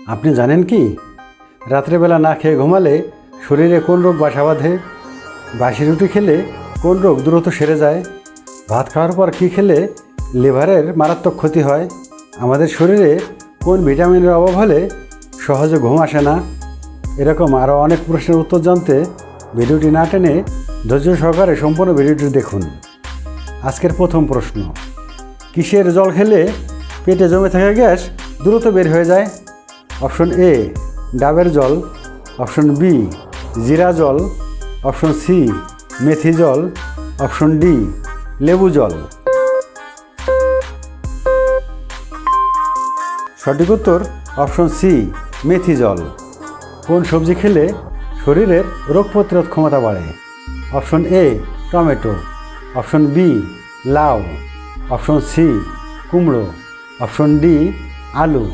আপনি জানেন কি রাত্রেবেলা না খেয়ে ঘুমালে শরীরে কোন রোগ বাসা বাঁধে? বাসি রুটি খেলে কোন রোগ দ্রুত সেরে যায়? ভাত খাওয়ার পর কী খেলে লিভারের মারাত্মক ক্ষতি হয়? আমাদের শরীরে কোন ভিটামিনের অভাব হলে সহজে ঘুম আসে না? এরকম আরও অনেক প্রশ্নের উত্তর জানতে ভিডিওটি না টেনে ধৈর্য সহকারে সম্পূর্ণ ভিডিওটি দেখুন। আজকের প্রথম প্রশ্ন, কিসের জল খেলে পেটে জমে থাকা গ্যাস দ্রুত বের হয়ে যায়? অপশন এ ডাবের জল, অপশন বি জিরা জল, অপশন সি মেথি জল, অপশন ডি লেবু জল। সঠিক উত্তর অপশন সি মেথি জল। কোন সবজি খেলে শরীরের রোগ প্রতিরোধ ক্ষমতা বাড়ে? Option A tomato, option B লাউ, অপশন সি কুমড়ো, অপশন ডি আলু।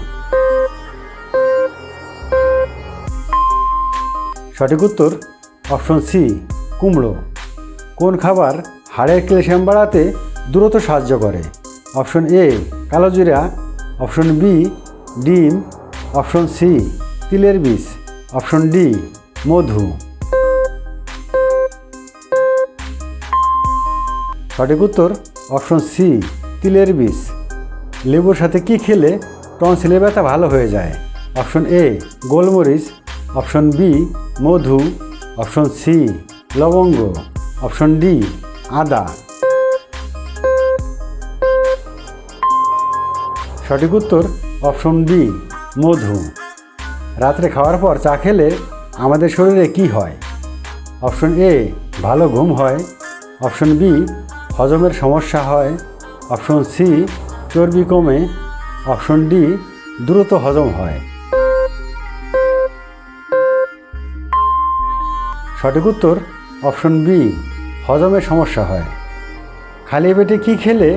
সঠিক উত্তর অপশন সি কুমড়ো। কোন খাবার হাড়ের ক্যালসিয়াম বাড়াতে দ্রুত সাহায্য করে? অপশন এ কালো জিরা, অপশন বি ডিম, অপশন সি তিলের বীজ, অপশন ডি মধু। সঠিক উত্তর অপশন সি তিলের বীজ। লেবুর সাথে কি খেলে টনসিলের ব্যথা ভালো হয়ে যায়? অপশন এ গোলমরিচ, অপশন বি মধু, অপশন সি লবঙ্গ, অপশন ডি আদা। সঠিক উত্তর অপশন ডি মধু। রাত্রে খাওয়ার পর চা খেলে আমাদের শরীরে কি হয়? অপশন এ ভালো ঘুম হয়, অপশন বি হজমের সমস্যা হয়, অপশন সি চর্বি কমে, অপশন ডি দ্রুত হজম হয়। সঠিক উত্তর অপশন বি হজমের সমস্যা হয়। খালি পেটে কি খেলে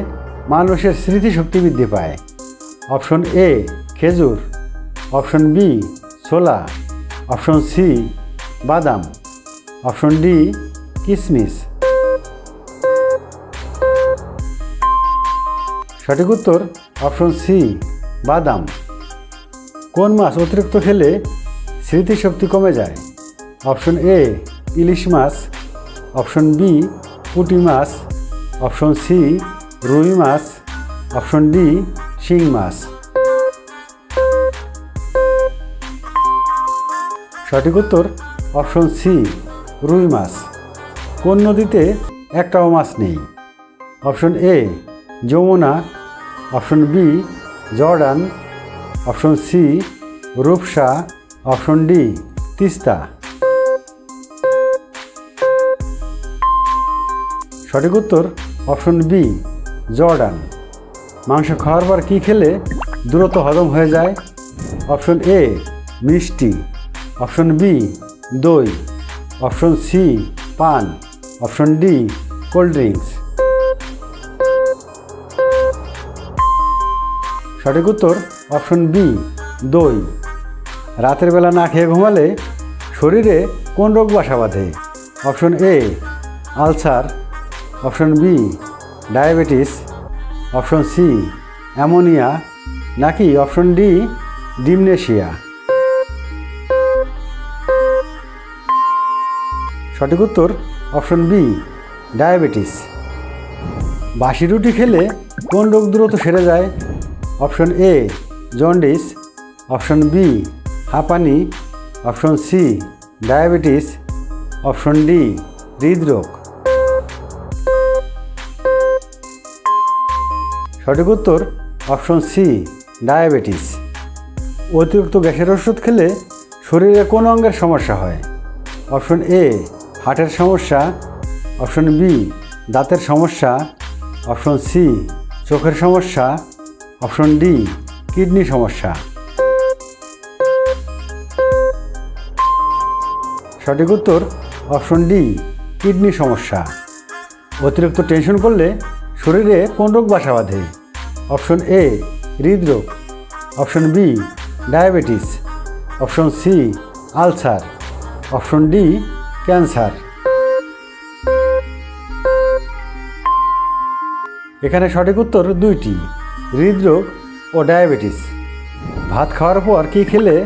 মানুষের স্মৃতিশক্তি বৃদ্ধি পায়? অপশন এ খেজুর, অপশন বি ছোলা, অপশন সি বাদাম, অপশন ডি কিশমিশ। সঠিক উত্তর অপশন সি বাদাম। কোন মাছ অতিরিক্ত খেলে স্মৃতিশক্তি কমে যায়? অপশন এ ইলিশ মাছ, অপশন বি পুঁটি মাছ, অপশন সি রুই মাছ, অপশন ডি শিং মাছ। সঠিক উত্তর অপশন সি রুই মাছ। কোন নদীতে একটাও মাছ নেই? Option A Yamuna, option B Jordan, option C Rupsa, option D Teesta. সঠিক উত্তর অপশন বি জর্ডান। মাংস খাওয়ার পর কী খেলে দ্রুত হজম হয়ে যায়? অপশন এ মিষ্টি, অপশন বি দই, অপশন সি পান, অপশন ডি কোল্ড ড্রিঙ্কস। সঠিক উত্তর অপশন বি দই। রাতের বেলা না খেয়ে ঘুমালে শরীরে কোন রোগ বাসা বাঁধে? Option A ulcer, option B diabetes, option C ammonia, নাকি অপশন ডি ডিমনেশিয়া। সঠিক উত্তর অপশন বি ডায়াবেটিস। বাসি রুটি খেলে কোন রোগ দ্রুত সেরে যায়? Option A jaundice, option B হাঁপানি, option C diabetes, option D হৃদরোগ। সঠিক উত্তর অপশন সি ডায়াবেটিস। অতিরিক্ত গ্যাসের ওষুধ খেলে শরীরে কোন অঙ্গের সমস্যা হয়? অপশন এ হার্টের সমস্যা, অপশন বি দাঁতের সমস্যা, অপশন সি চোখের সমস্যা, অপশন ডি কিডনি সমস্যা। সঠিক উত্তর অপশন ডি কিডনি সমস্যা। অতিরিক্ত টেনশন করলে শরীরে কোন রোগ বাসা বাঁধে? অপশন এ হৃদরোগ, option B diabetes, option C ulcer, option D cancer. এখানে সঠিক উত্তর দুইটি, হৃদরোগ ও ডায়াবেটিস। ভাত খাওয়ার পর কী খেলে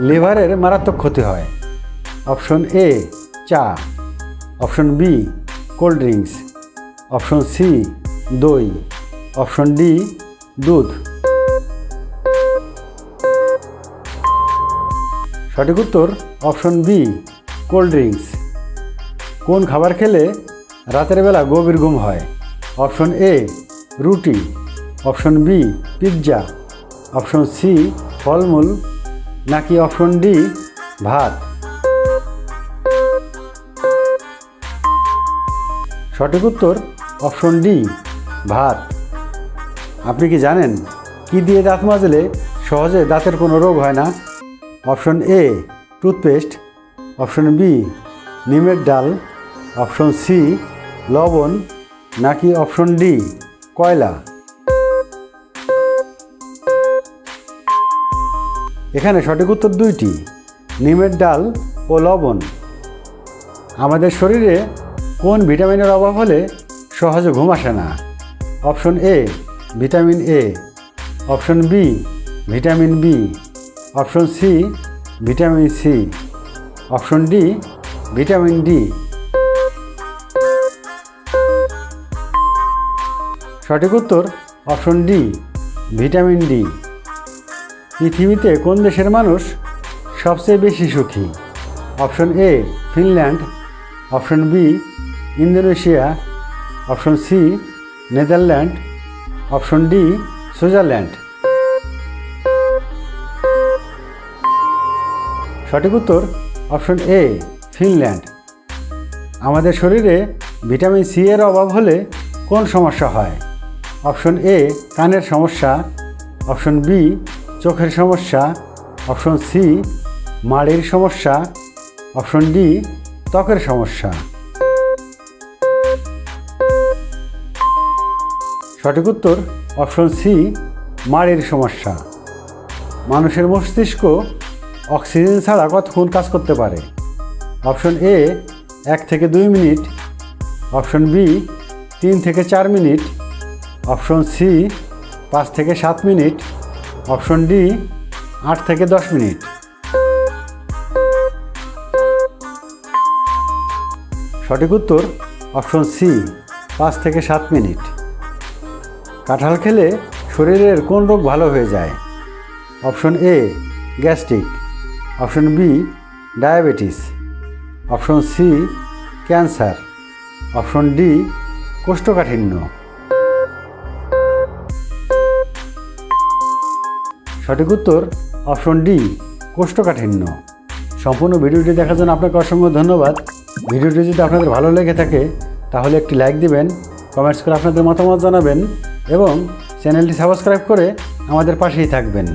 লিভারের মারাত্মক ক্ষতি হয়? অপশন এ চা, option B cold drinks, option C দই, অপশন ডি দুধ। সঠিক উত্তর অপশন বি কোল্ড ড্রিঙ্কস। কোন খাবার খেলে রাতের বেলা গভীর ঘুম হয়? অপশন এ রুটি, option B pizza, option C ফলমূল, নাকি অপশন ডি ভাত? সঠিক উত্তর অপশন ডি ভাত। আপনি কি জানেন কি দিয়ে দাঁত মাজলে সহজে দাঁতের কোনো রোগ হয় না? Option A toothpaste, option B নিমের ডাল, অপশন সি লবণ, নাকি অপশন ডি কয়লা? এখানে সঠিক উত্তর দুইটি, নিমের ডাল ও লবণ। আমাদের শরীরে কোন ভিটামিনের অভাব হলে সহজে ঘুম আসে না? Option A vitamin A, option B vitamin B, option C vitamin C, option D vitamin D. সঠিক উত্তর অপশন ডি ভিটামিন ডি। পৃথিবীতে কোন দেশের মানুষ সবচেয়ে বেশি সুখী? Option A Finland, option B Indonesia, option C Netherland, option D Switzerland. সঠিক উত্তর অপশন এ ফিনল্যান্ড। আমাদের শরীরে ভিটামিন সি এর অভাব হলে কোন সমস্যা হয়? অপশন এ কানের সমস্যা, অপশন বি চোখের সমস্যা, অপশন সি মাড়ির সমস্যা, অপশন ডি ত্বকের সমস্যা। সঠিক উত্তর অপশন সি মাড়ির সমস্যা। মানুষের মস্তিষ্ক অক্সিজেন ছাড়া কতক্ষণ কাজ করতে পারে? অপশন এ 1 থেকে 2 মিনিট, অপশন বি 3 থেকে 4 মিনিট, অপশন সি 5 থেকে 7 মিনিট, অপশন ডি 8 থেকে 10 মিনিট। সঠিক উত্তর অপশন সি 5 থেকে 7 মিনিট। কাঁঠাল খেলে শরীরের কোন রোগ ভালো হয়ে যায়? Option A gastric, option B diabetes, option C cancer, option D কোষ্ঠকাঠিন্য। সঠিক উত্তর অপশন ডি কোষ্ঠকাঠিন্য। সম্পূর্ণ ভিডিওটি দেখার জন্য আপনাকে অসংখ্য ধন্যবাদ। ভিডিওটি যদি আপনাদের ভালো লেগে থাকে তাহলে একটি লাইক দিবেন, কমেন্টস করে আপনাদের মতামত জানাবেন এবং চ্যানেলটি সাবস্ক্রাইব করে আমাদের পাশেই থাকবেন।